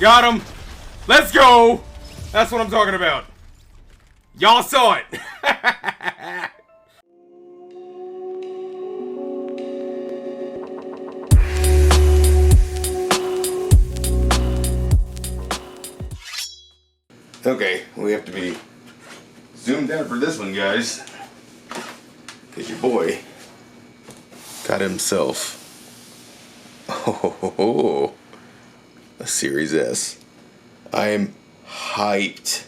Got him. Let's go. That's what I'm talking about. Y'all saw it. Okay, we have to be zoomed out for this one, guys. Because your boy got himself a Series S. I am hyped.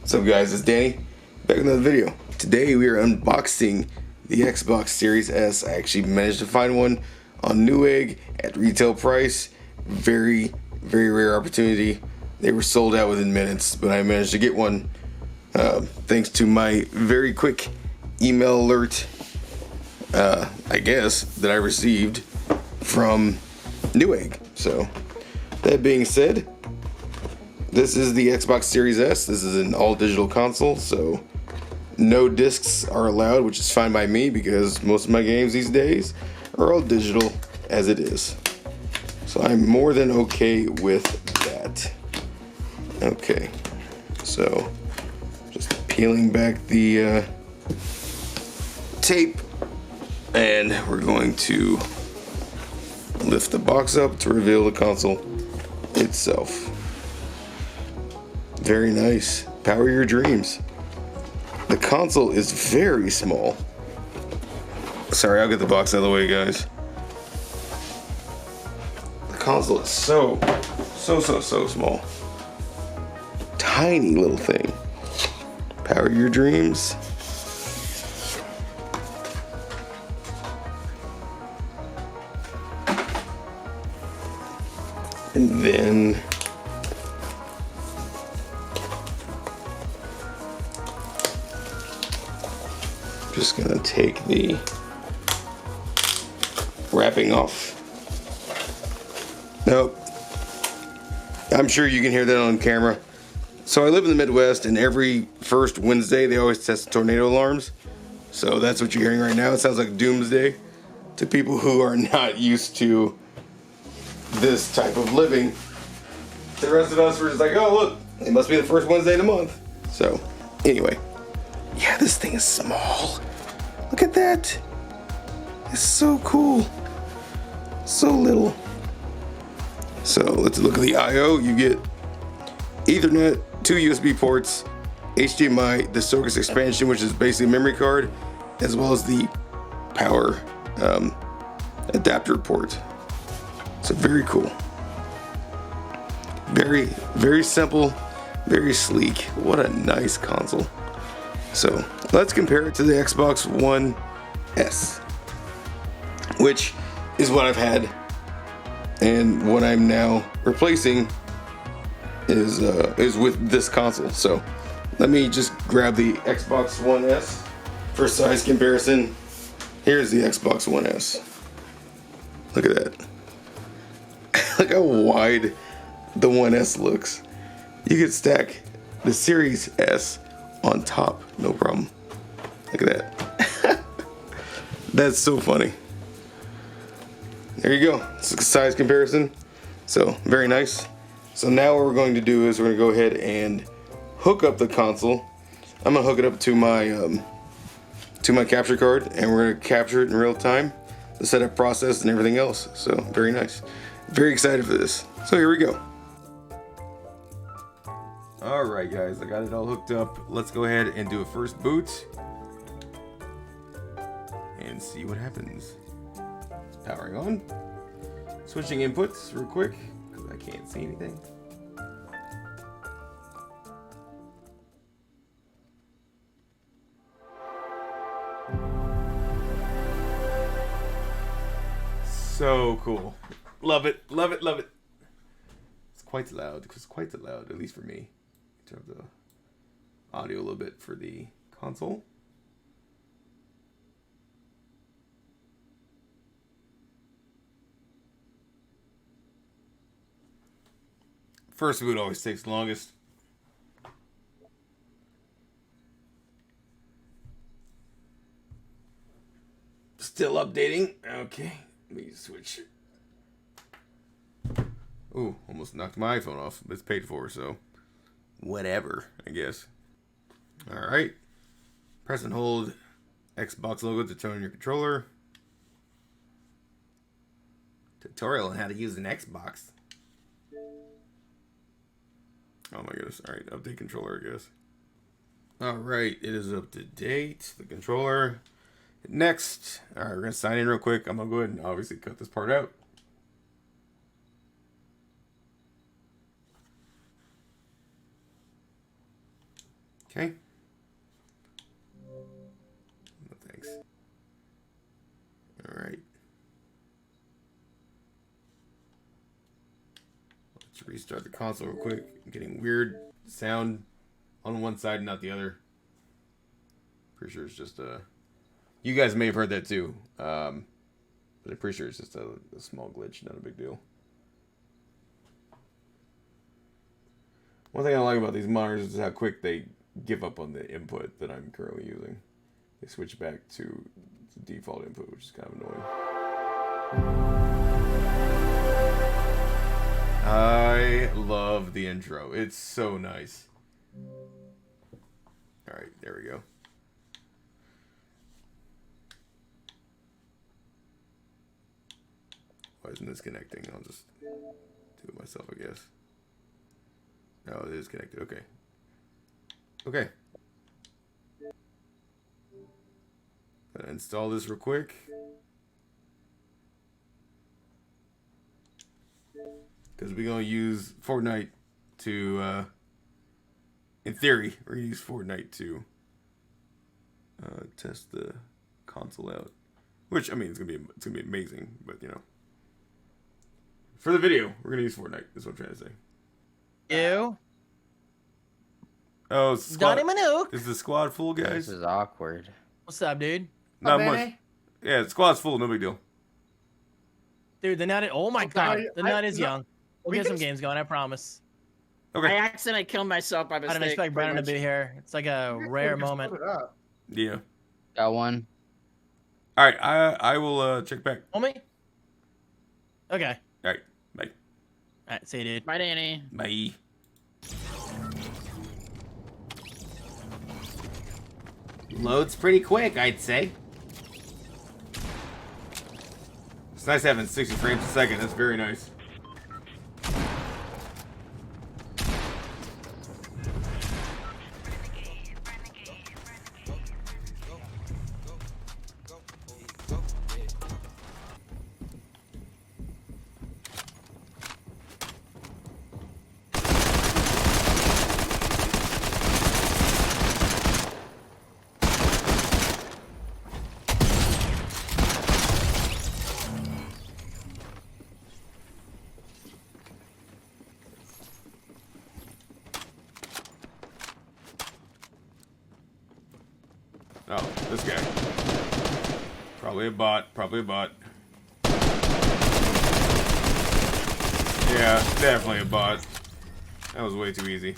What's up, guys? It's Danny. Back with another video. Today we are unboxing the Xbox Series S. I actually managed to find one on Newegg at retail price. Very, very rare opportunity. They were sold out within minutes, but I managed to get one thanks to my very quick email alert, I guess, that I received from Newegg. So, that being said, this is the Xbox Series S. This is an all-digital console, so no discs are allowed, which is fine by me because most of my games these days are all digital as it is. So I'm more than okay with that. Okay, so just peeling back the tape, and we're going to lift the box up to reveal the console itself. Very nice. Power your dreams. The console is very small. Sorry, I'll get the box out of the way, guys. The console is so small. Tiny little thing. Power your dreams. And then just gonna take the wrapping off. Nope. I'm sure you can hear that on camera. So I live in the Midwest, and every first Wednesday they always test tornado alarms. So that's what you're hearing right now. It sounds like doomsday to people who are not used to this type of living. The rest of us were just like, oh look, it must be the first Wednesday of the month. So anyway, yeah, this thing is small. Look at that. It's so cool. So little. So let's look at the I/O. You get Ethernet, 2 USB ports, HDMI, the Socket expansion, which is basically a memory card, as well as the power adapter port. So very cool. Very, very simple, very sleek. What a nice console. So let's compare it to the Xbox One S, which is what I've had, and what I'm now replacing is with this console. So let me just grab the Xbox One S for size comparison. Here's the Xbox One S. Look at that. Look how wide the One S looks. You could stack the Series S on top, no problem. Look at that. That's so funny. There you go. It's a size comparison. So very nice. So now what we're going to do is we're going to go ahead and hook up the console. I'm going to hook it up to my capture card, and we're going to capture it in real time, the setup process and everything else. So very nice. Very excited for this. So here we go. Alright guys, I got it all hooked up. Let's go ahead and do a first boot and see what happens. It's powering on. Switching inputs real quick because I can't see anything. So cool. Love it, love it, love it. It's quite loud, at least for me. Turn up the audio a little bit for the console. First boot always takes the longest. Still updating. Okay, let me switch. Ooh, almost knocked my iPhone off, but it's paid for, so whatever, I guess. Alright. Press and hold Xbox logo to turn on your controller. Tutorial on how to use an Xbox. Oh my goodness. Alright, update controller, I guess. Alright, it is up to date. The controller. Next. Alright, we're going to sign in real quick. I'm going to go ahead and obviously cut this part out. Okay. No thanks. Alright. Let's restart the console real quick. I'm getting weird sound on one side and not the other. Pretty sure it's just a... You guys may have heard that too. But I'm pretty sure it's just a small glitch, not a big deal. One thing I like about these monitors is how quick they give up on the input that I'm currently using. They switch back to the default input, which is kind of annoying. I love the intro. It's so nice. Alright, there we go. Why isn't this connecting? I'll just do it myself, I guess. No, it is connected. Okay. Okay. Gonna install this real quick. Because we're going to use Fortnite to, in theory, we're going to use Fortnite to test the console out. Which, I mean, it's gonna be amazing, but, you know. For the video, we're going to use Fortnite, is what I'm trying to say. You? Oh, Johnny Minick. Is the squad full, guys? This is awkward. What's up, dude? Not much. Yeah, the squad's full, no big deal. Dude, the nut. Oh my god, the nut is young. We'll we get some can- games going, I promise. Okay. I accidentally killed myself by I mistake. didn't expect Brandon to be here. It's like a rare moment. Yeah. Got one. All right, I will check back. Homie? Okay. All right, bye. All right, see you, dude. Bye, Danny. Bye. Loads pretty quick, I'd say. It's nice having 60 frames a second. That's very nice. Oh, this guy. Probably a bot. Probably a bot. Yeah, definitely a bot. That was way too easy.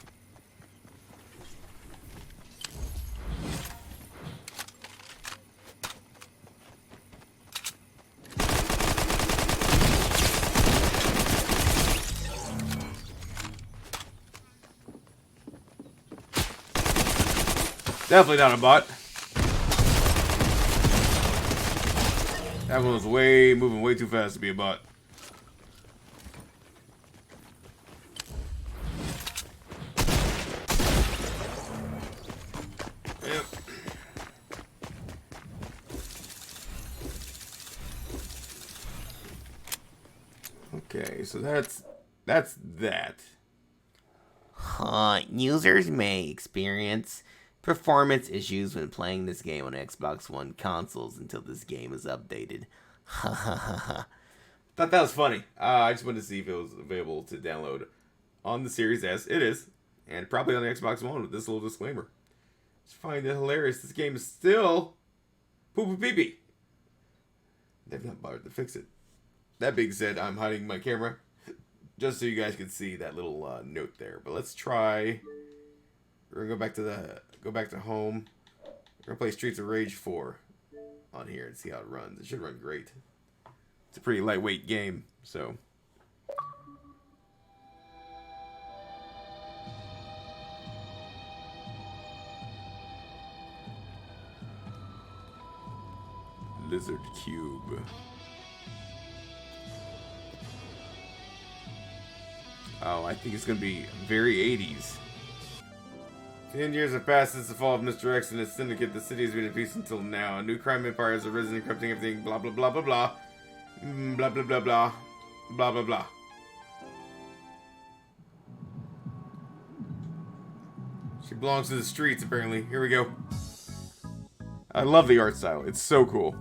Definitely not a bot. That one was moving way too fast to be a bot. Yep. Okay, so that's that. Users may experience performance issues when playing this game on Xbox One consoles until this game is updated. Ha ha ha ha. Thought that was funny. I just wanted to see if it was available to download on the Series S. It is. And probably on the Xbox One with this little disclaimer. Just find it hilarious. This game is still poo pee pee. They've not bothered to fix it. That being said, I'm hiding my camera just so you guys can see that little note there. But let's try. We're gonna go back to home. We're gonna play Streets of Rage 4 on here and see how it runs. It should run great. It's a pretty lightweight game, so lizard cube. Oh, I think it's gonna be very 80s. 10 years have passed since the fall of Mr. X and his syndicate. The city has been in peace until now. A new crime empire has arisen, corrupting everything. Blah blah blah blah blah. Blah blah blah blah. Blah blah blah. She belongs to the streets, apparently. Here we go. I love the art style. It's so cool.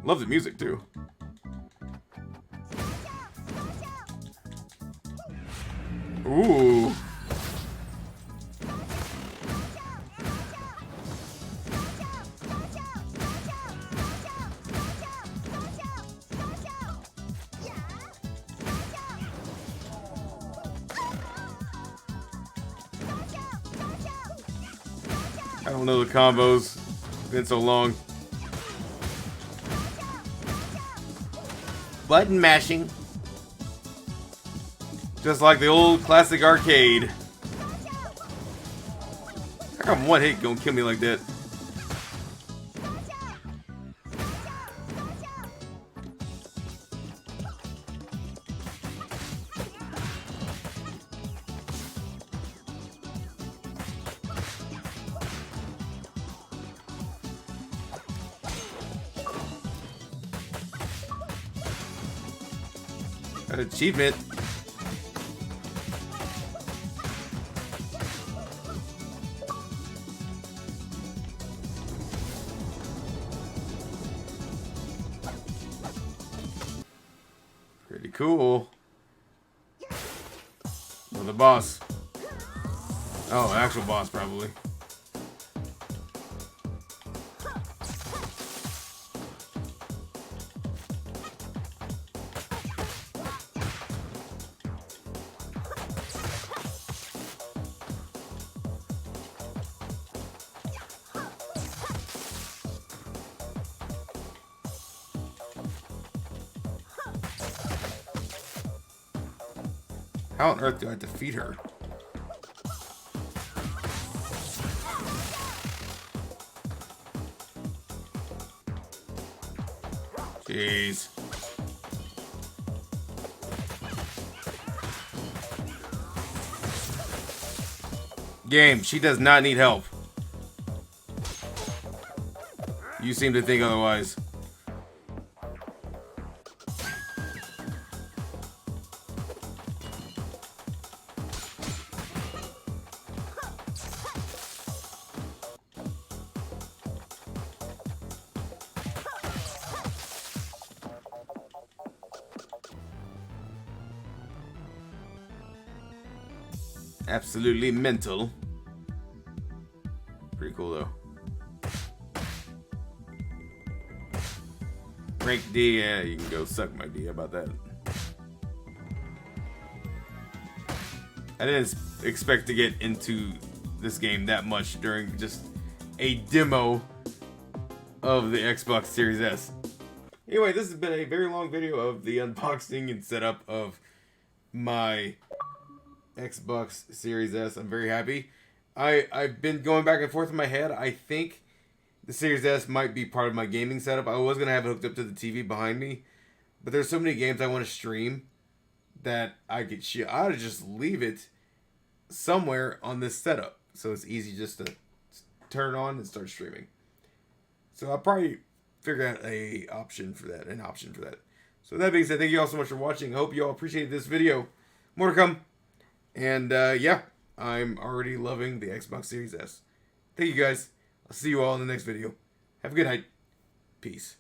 Love the music, too. Ooh. I don't know the combos. Been so long. Button mashing. Just like the old classic arcade. How come one hit gonna kill me like that? An achievement. Pretty cool. Oh, the boss. Oh, actual boss, probably. How on earth do I defeat her? Jeez. Game, she does not need help. You seem to think otherwise. Absolutely mental. Pretty cool though. Rank D, yeah, you can go suck my D. How about that? I didn't expect to get into this game that much during just a demo of the Xbox Series S. Anyway, this has been a very long video of the unboxing and setup of my Xbox Series S. I'm very happy. I've been going back and forth in my head. I think the Series S might be part of my gaming setup. I was going to have it hooked up to the TV behind me, but there's so many games I want to stream that I could just leave it somewhere on this setup, so it's easy just to turn on and start streaming. So I'll probably figure out an option for that. So that being said, thank you all so much for watching. I hope you all appreciated this video. More to come. And yeah, I'm already loving the Xbox Series S. Thank you guys. I'll see you all in the next video. Have a good night. Peace.